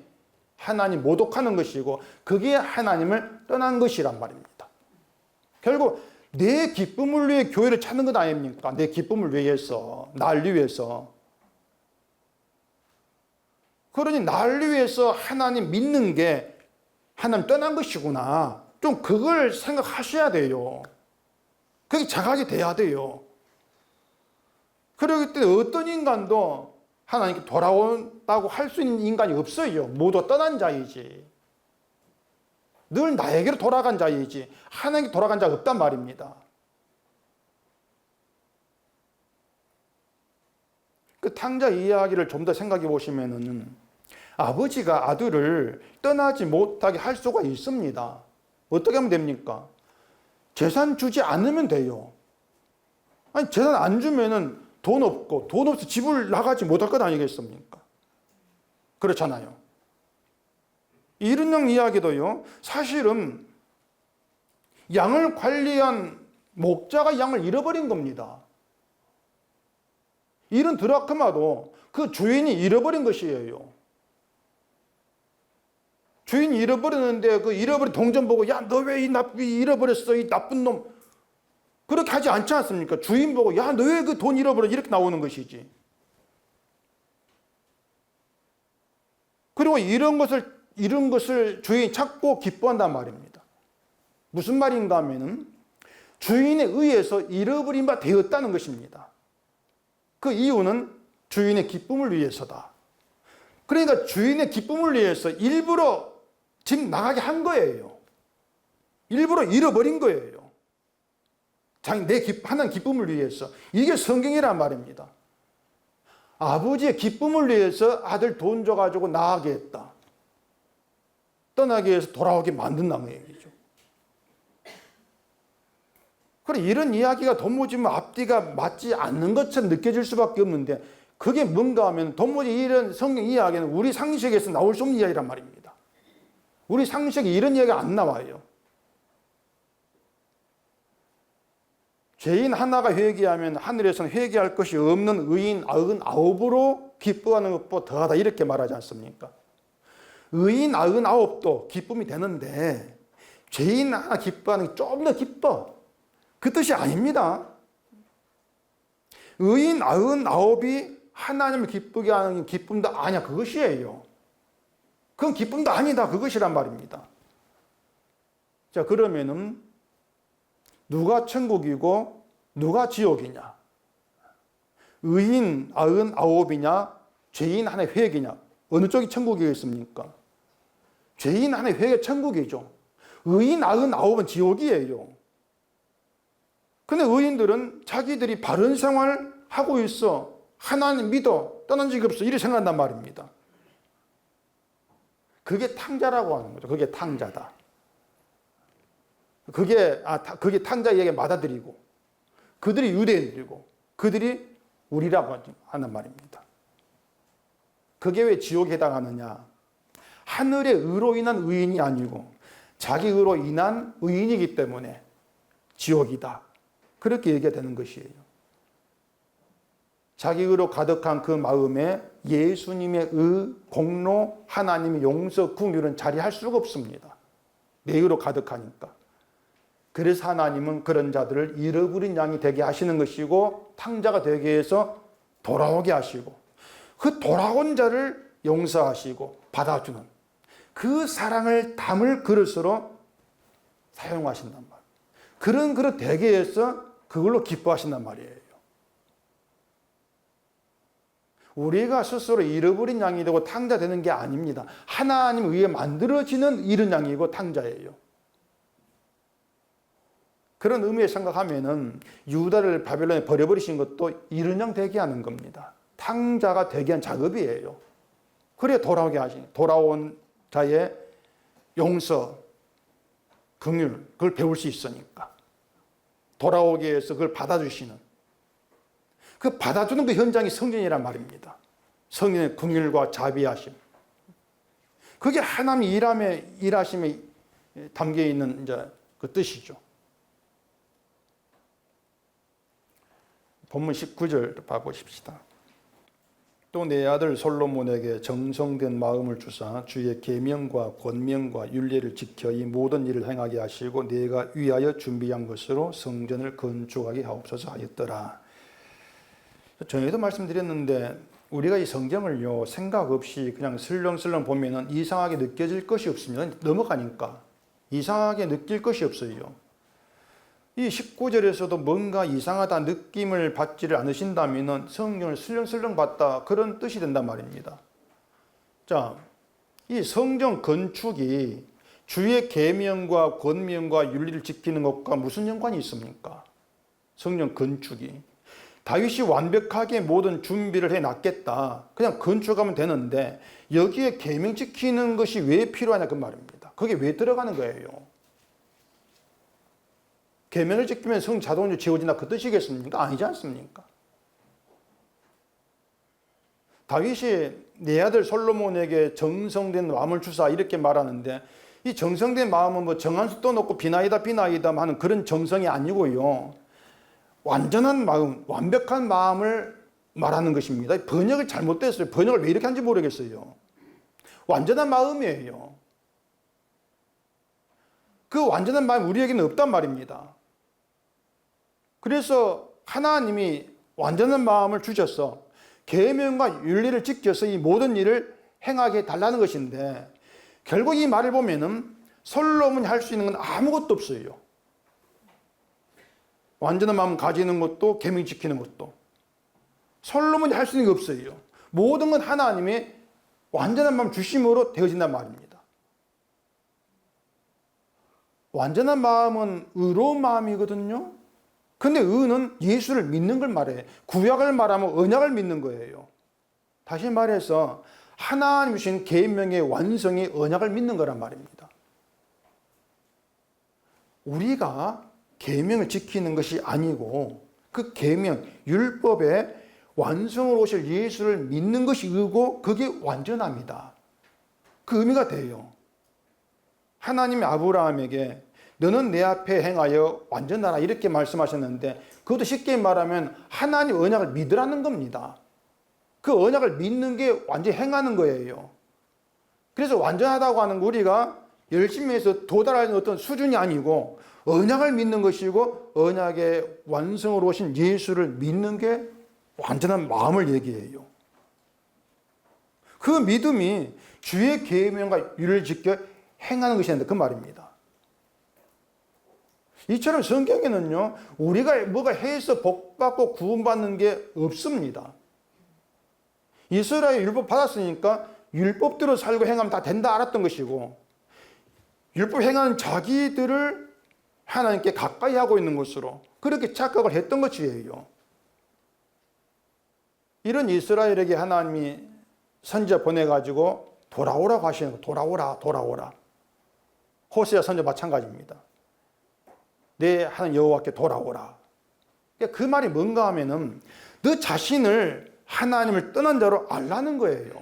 하나님 모독하는 것이고, 그게 하나님을 떠난 것이란 말입니다. 결국 내 기쁨을 위해 교회를 찾는 것 아닙니까? 내 기쁨을 위해서, 날 위해서. 그러니 나를 위해서 하나님 믿는 게 하나님 떠난 것이구나. 좀 그걸 생각하셔야 돼요. 그게 자각이 돼야 돼요. 그러기 때문에 어떤 인간도 하나님께 돌아온다고 할 수 있는 인간이 없어요. 모두 떠난 자이지. 늘 나에게로 돌아간 자이지 하나님께 돌아간 자가 없단 말입니다. 그 탕자 이야기를 좀 더 생각해 보시면은 아버지가 아들을 떠나지 못하게 할 수가 있습니다. 어떻게 하면 됩니까? 재산 주지 않으면 돼요. 아니 재산 안 주면은 돈 없고 돈 없어 집을 나가지 못할 것 아니겠습니까? 그렇잖아요. 이런 양 이야기도요. 사실은 양을 관리한 목자가 양을 잃어버린 겁니다. 이런 드라크마도 그 주인이 잃어버린 것이에요. 주인이 잃어버렸는데 그 잃어버린 동전 보고 야, 너 왜 잃어버렸어? 이 나쁜 놈. 그렇게 하지 않지 않습니까? 주인 보고 야, 너 왜 그 돈 잃어버려? 이렇게 나오는 것이지. 그리고 이런 것을 주인이 찾고 기뻐한단 말입니다. 무슨 말인가 하면은 주인에 의해서 잃어버린 바 되었다는 것입니다. 그 이유는 주인의 기쁨을 위해서다. 그러니까 주인의 기쁨을 위해서 일부러 집 나가게 한 거예요. 일부러 잃어버린 거예요. 하나님 기쁨을 위해서. 이게 성경이란 말입니다. 아버지의 기쁨을 위해서 아들 돈 줘가지고 나가게 했다. 떠나게 해서 돌아오게 만든다는 얘기죠. 그래, 이런 이야기가 도무지 앞뒤가 맞지 않는 것처럼 느껴질 수밖에 없는데 그게 뭔가 하면 도무지 이런 성경 이야기는 우리 상식에서 나올 수 없는 이야기란 말입니다. 우리 상식에 이런 이야기가 안 나와요. 죄인 하나가 회개하면 하늘에서는 회개할 것이 없는 의인 99으로 기뻐하는 것보다 더하다 이렇게 말하지 않습니까? 의인 99도 기쁨이 되는데 죄인 하나 기뻐하는 게 좀 더 기뻐. 그 뜻이 아닙니다. 의인 99이 하나님을 기쁘게 하는 기쁨도 아니야. 그것이에요. 그건 기쁨도 아니다. 그것이란 말입니다. 자, 그러면은 누가 천국이고 누가 지옥이냐? 의인 99이냐? 죄인 하나의 회개냐? 어느 쪽이 천국이겠습니까? 죄인 하나의 회개 천국이죠. 의인 99은 지옥이에요. 근데 의인들은 자기들이 바른 생활 하고 있어. 하나님 믿어. 떠난 적이 없어. 이렇게 생각한단 말입니다. 그게 탕자라고 하는 거죠. 그게 탕자다. 그게 탕자 이야기 받아들이고, 그들이 유대인들이고, 그들이 우리라고 하는 말입니다. 그게 왜 지옥에 해당하느냐? 하늘의 의로 인한 의인이 아니고, 자기 의로 인한 의인이기 때문에 지옥이다. 그렇게 얘기가 되는 것이에요. 자기 의로 가득한 그 마음에 예수님의 의, 공로, 하나님의 용서, 긍휼은 자리할 수가 없습니다. 내 의로 가득하니까. 그래서 하나님은 그런 자들을 잃어버린 양이 되게 하시는 것이고 탕자가 되게 해서 돌아오게 하시고 그 돌아온 자를 용서하시고 받아주는 그 사랑을 담을 그릇으로 사용하신단 말이에요. 그런 그릇 되게 해서 그걸로 기뻐하신단 말이에요. 우리가 스스로 잃어버린 양이 되고 탕자 되는 게 아닙니다. 하나님 의해 만들어지는 잃은 양이고 탕자예요. 그런 의미에 생각하면은 유다를 바벨론에 버려버리신 것도 잃은 양 되게 하는 겁니다. 탕자가 되게 한 작업이에요. 그래 돌아오게 하시니 돌아온 자의 용서, 긍휼 그걸 배울 수 있으니까 돌아오게 해서 그걸 받아주시는 그 받아주는 그 현장이 성전이란 말입니다. 성전의 긍휼과 자비하심. 그게 하나님 일하심에 담겨 있는 이제 그 뜻이죠. 본문 19절 봐보십시다. 또 내 아들 솔로몬에게 정성된 마음을 주사 주의 계명과 권명과 율례를 지켜 이 모든 일을 행하게 하시고 내가 위하여 준비한 것으로 성전을 건축하게 하옵소서 하였더라. 전에도 말씀드렸는데 우리가 이 성경을요, 생각 없이 그냥 슬렁슬렁 보면은 이상하게 느껴질 것이 없으면 넘어가니까 이상하게 느낄 것이 없어요. 이 19절에서도 뭔가 이상하다 느낌을 받지를 않으신다면은 성경을 슬렁슬렁 봤다, 그런 뜻이 된단 말입니다. 자, 이 성경 건축이 주의 계명과 권명과 윤리를 지키는 것과 무슨 연관이 있습니까? 성경 건축이. 다윗이 완벽하게 모든 준비를 해놨겠다, 그냥 건축하면 되는데 여기에 계명 지키는 것이 왜 필요하냐 그 말입니다. 그게 왜 들어가는 거예요? 계명을 지키면 성 자동으로 지어진다 그 뜻이겠습니까? 아니지 않습니까? 다윗이 내 아들 솔로몬에게 정성된 마음을 주사 이렇게 말하는데, 이 정성된 마음은 뭐 정한수 떠놓고 비나이다 하는 그런 정성이 아니고요, 완전한 마음, 완벽한 마음을 말하는 것입니다. 번역을 잘못됐어요. 번역을 왜 이렇게 하는지 모르겠어요. 완전한 마음이에요. 그 완전한 마음이 우리에게는 없단 말입니다. 그래서 하나님이 완전한 마음을 주셔서 계명과 윤리를 지켜서 이 모든 일을 행하게 해달라는 것인데, 결국 이 말을 보면은 솔로몬이 할 수 있는 건 아무것도 없어요. 완전한 마음 가지는 것도 계명 지키는 것도 솔로몬이 할 수 있는 게 없어요. 모든 건 하나님의 완전한 마음 주심으로 되어진단 말입니다. 완전한 마음은 의로운 마음이거든요. 근데 의는 예수를 믿는 걸 말해. 구약을 말하면 언약을 믿는 거예요. 다시 말해서 하나님 주신 계명의 완성이 언약을 믿는 거란 말입니다. 우리가 계명을 지키는 것이 아니고 그 계명, 율법의 완성으로 오실 예수를 믿는 것이 의고, 그게 완전합니다. 그 의미가 돼요. 하나님이 아브라함에게 너는 내 앞에 행하여 완전하라 이렇게 말씀하셨는데, 그것도 쉽게 말하면 하나님 언약을 믿으라는 겁니다. 그 언약을 믿는 게 완전히 행하는 거예요. 그래서 완전하다고 하는 거, 우리가 열심히 해서 도달하는 어떤 수준이 아니고 언약을 믿는 것이고, 언약의 완성으로 오신 예수를 믿는 게 완전한 마음을 얘기해요. 그 믿음이 주의 계명과 율을 지켜 행하는 것이란다 그 말입니다. 이처럼 성경에는요, 우리가 뭐가 해서 복받고 구원받는 게 없습니다. 이스라엘 율법 받았으니까 율법대로 살고 행하면 다 된다 알았던 것이고, 율법 행하는 자기들을 하나님께 가까이 하고 있는 것으로 그렇게 착각을 했던 것이에요. 이런 이스라엘에게 하나님이 선지자 보내가지고 돌아오라고 하시는 거. 돌아오라. 호세아 선지자 마찬가지입니다. 내 하나님 여호와께 돌아오라. 그 말이 뭔가 하면은 너 자신을 하나님을 떠난 자로 알라는 거예요.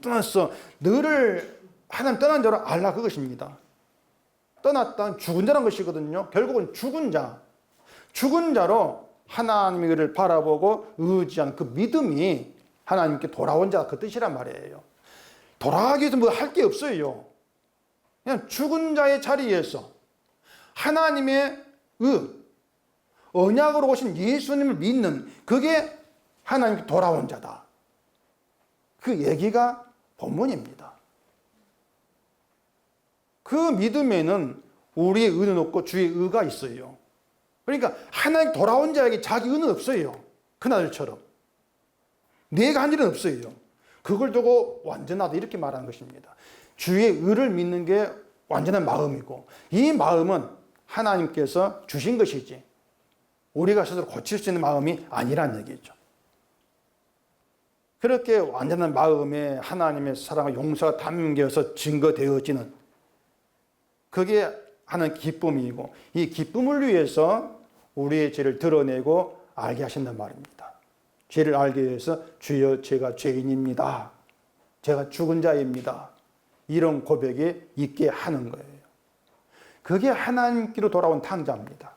떠났어. 너를 하나님 떠난 자로 알라 그것입니다. 떠났다 죽은 자란 것이거든요. 결국은 죽은 자로 하나님의 그를 바라보고 의지하는 그 믿음이 하나님께 돌아온 자 그 뜻이란 말이에요. 돌아가기 위해서 뭐 할 게 없어요. 그냥 죽은 자의 자리에서 하나님의 언약으로 오신 예수님을 믿는, 그게 하나님께 돌아온 자다. 그 얘기가 본문입니다. 그 믿음에는 우리의 의는 없고 주의 의가 있어요. 그러니까 하나님 돌아온 자에게 자기 의는 없어요. 그나들처럼 내가 한 일은 없어요. 그걸 두고 완전하다 이렇게 말하는 것입니다. 주의 의를 믿는 게 완전한 마음이고, 이 마음은 하나님께서 주신 것이지 우리가 스스로 고칠 수 있는 마음이 아니란 얘기죠. 그렇게 완전한 마음에 하나님의 사랑과 용서가 담겨서 증거되어지는, 그게 하는 기쁨이고, 이 기쁨을 위해서 우리의 죄를 드러내고 알게 하신단 말입니다. 죄를 알게 위해서 주여 제가 죄인입니다, 제가 죽은 자입니다, 이런 고백이 있게 하는 거예요. 그게 하나님께로 돌아온 탕자입니다.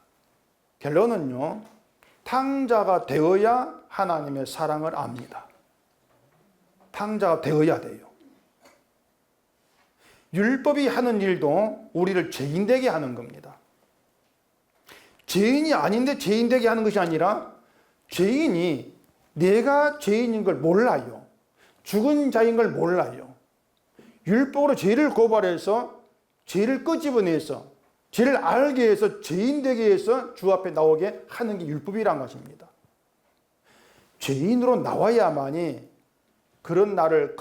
결론은요, 탕자가 되어야 하나님의 사랑을 압니다. 탕자가 되어야 돼요. 율법이 하는 일도 우리를 죄인 되게 하는 겁니다. 죄인이 아닌데 죄인 되게 하는 것이 아니라, 죄인이 내가 죄인인 걸 몰라요. 죽은 자인 걸 몰라요. 율법으로 죄를 고발해서 죄를 끄집어내서 죄를 알게 해서 죄인 되게 해서 주 앞에 나오게 하는 게 율법이란 것입니다. 죄인으로 나와야만이 그런 나를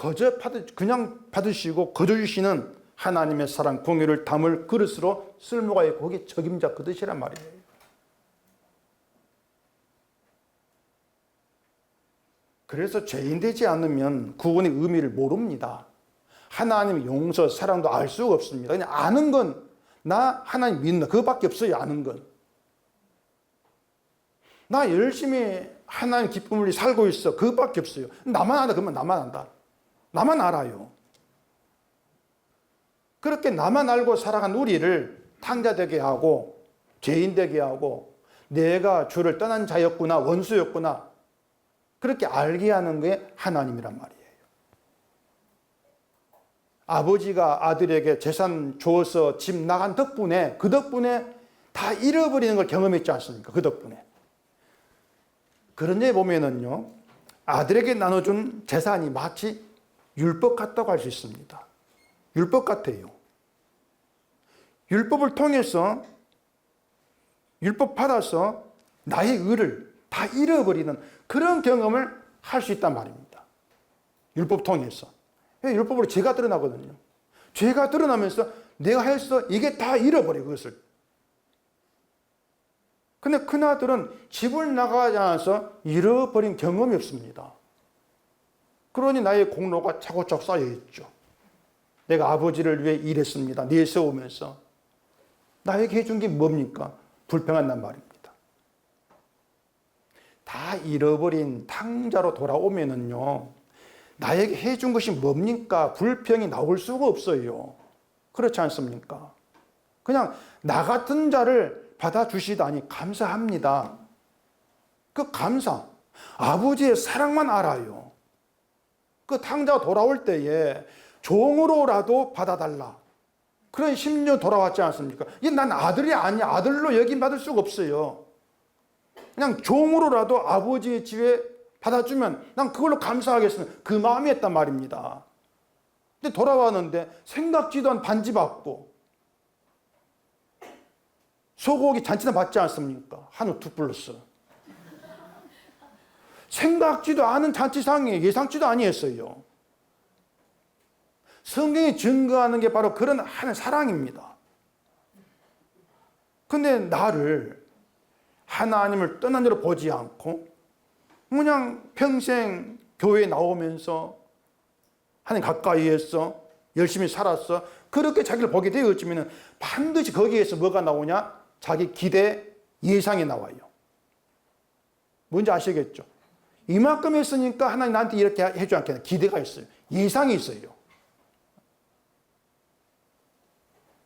그냥 받으시고 거저주시는 하나님의 사랑, 공의를 담을 그릇으로 쓸모가 있고 그게 적임자 그릇이란 말이에요. 그래서 죄인 되지 않으면 구원의 의미를 모릅니다. 하나님의 용서, 사랑도 알 수가 없습니다. 그냥 아는 건 나 하나님 믿는다. 그거밖에 없어요. 아는 건. 나 열심히 하나님 기쁨을 살고 있어. 그거밖에 없어요. 나만 안다. 그러면 나만 안다. 나만 알아요. 그렇게 나만 알고 살아간 우리를 탕자 되게 하고 죄인 되게 하고 내가 주를 떠난 자였구나, 원수였구나, 그렇게 알게 하는 게 하나님이란 말이에요. 아버지가 아들에게 재산 줘서 집 나간 덕분에, 그 덕분에 다 잃어버리는 걸 경험했지 않습니까? 그 덕분에. 그런 데 보면은요, 아들에게 나눠준 재산이 마치 율법 같다고 할 수 있습니다. 율법 같아요. 율법을 통해서, 율법 받아서 나의 의를 다 잃어버리는 그런 경험을 할 수 있단 말입니다. 율법 통해서. 율법으로 죄가 드러나거든요. 죄가 드러나면서 내가 했어, 이게 다 잃어버려, 그것을. 근데 큰아들은 집을 나가지 않아서 잃어버린 경험이 없습니다. 그러니 나의 공로가 차곡차곡 쌓여있죠. 내가 아버지를 위해 일했습니다. 내세우면서. 나에게 해준 게 뭡니까? 불평한단 말입니다. 다 잃어버린 탕자로 돌아오면은요, 나에게 해준 것이 뭡니까? 불평이 나올 수가 없어요. 그렇지 않습니까? 그냥 나 같은 자를 받아주시다니 감사합니다. 그 감사, 아버지의 사랑만 알아요. 그 탕자가 돌아올 때에 종으로라도 받아달라, 그런 심령 돌아왔지 않습니까? 이게 난 아들이 아니야. 아들로 여김받을 수가 없어요. 그냥 종으로라도 아버지의 집에 받아주면 난 그걸로 감사하겠습니다. 그 마음이었단 말입니다. 근데 돌아왔는데 생각지도 않은 반지 받고 소고기 잔치나 받지 않습니까? 한우 툭 불렀어. 생각지도 않은 잔치상이 예상치도 아니었어요. 성경이 증거하는 게 바로 그런 하나님의 사랑입니다. 근데 나를 하나님을 떠난 대로 보지 않고 그냥 평생 교회에 나오면서 하나님 가까이 했어, 열심히 살았어, 그렇게 자기를 보게 되어지면 반드시 거기에서 뭐가 나오냐? 자기 기대, 예상이 나와요. 뭔지 아시겠죠? 이만큼 했으니까 하나님 나한테 이렇게 해주지 않겠나? 기대가 있어요. 예상이 있어요.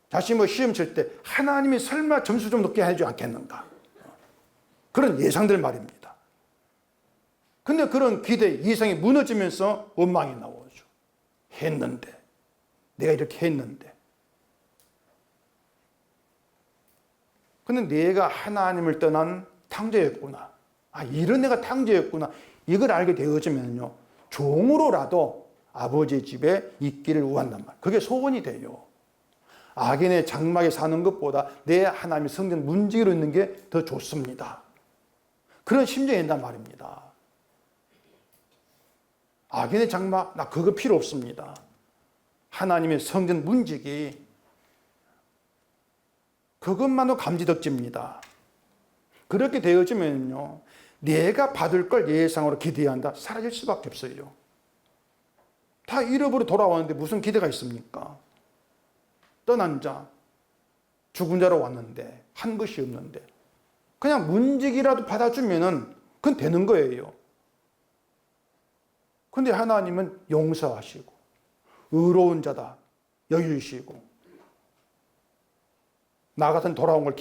자신이 뭐 시험 칠 때 하나님이 설마 점수 좀 높게 해주지 않겠는가? 그런 예상들 말입니다. 근데 그런 기대, 예상이 무너지면서 원망이 나오죠. 했는데, 내가 이렇게 했는데. 근데 내가 하나님을 떠난 탕자였구나. 아, 이런 내가 탕자였구나. 이걸 알게 되어지면요, 종으로라도 아버지의 집에 있기를 원한단 말이에요. 그게 소원이 돼요. 악인의 장막에 사는 것보다 내 하나님의 성전 문지기로 있는 게 더 좋습니다. 그런 심정이 된단 말입니다. 악인의 장막, 나 그거 필요 없습니다. 하나님의 성전 문지기, 그것만도 감지덕지입니다. 그렇게 되어지면요, 내가 받을 걸 예상으로 기대한다? 사라질 수밖에 없어요. 다 잃어버려 돌아왔는데 무슨 기대가 있습니까? 떠난 자, 죽은 자로 왔는데 한 것이 없는데 그냥 문지기라도 받아주면은 그건 되는 거예요. 근데 하나님은 용서하시고 의로운 자다 여기시고 나 같은 돌아온 걸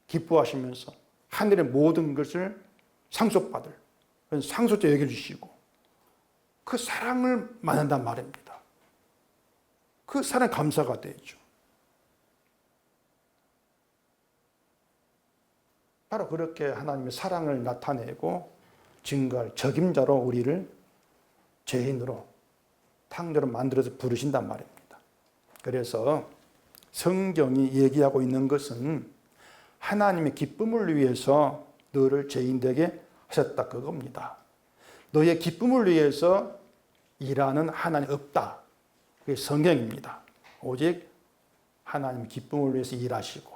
기뻐하시면서 하늘의 모든 것을 상속받을 상속자 여겨주시고 그 사랑을 만난단 말입니다. 그 사랑에 감사가 되죠. 바로 그렇게 하나님의 사랑을 나타내고 증거할 적임자로 우리를 죄인으로 탕자로 만들어서 부르신단 말입니다. 그래서 성경이 얘기하고 있는 것은 하나님의 기쁨을 위해서 너를 죄인 되게 하셨다 그겁니다. 너의 기쁨을 위해서 일하는 하나님 없다. 그게 성경입니다. 오직 하나님 기쁨을 위해서 일하시고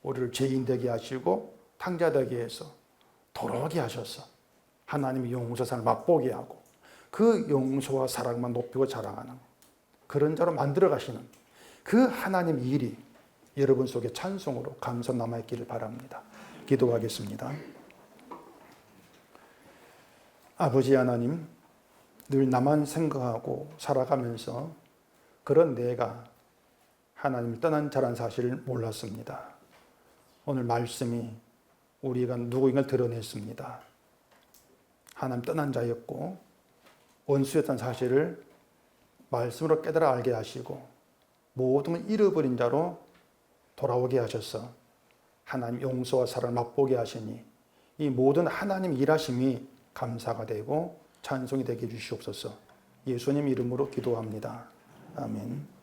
우리를 죄인 되게 하시고 탕자 되게 해서 도로게 하셔서 하나님의 용서와 사랑을 맛보게 하고 그 용서와 사랑만 높이고 자랑하는 그런 자로 만들어 가시는 그 하나님 일이 여러분 속에 찬송으로 감사 남아있기를 바랍니다. 기도하겠습니다. 아버지 하나님, 늘 나만 생각하고 살아가면서 그런 내가 하나님을 떠난 자란 사실을 몰랐습니다. 오늘 말씀이 우리가 누구인가를 드러냈습니다. 하나님 떠난 자였고 원수였던 사실을 말씀으로 깨달아 알게 하시고 모든 걸 잃어버린 자로 돌아오게 하셔서 하나님 용서와 사랑을 맛보게 하시니 이 모든 하나님 일하심이 감사가 되고 찬송이 되게 해주시옵소서. 예수님 이름으로 기도합니다. 아멘.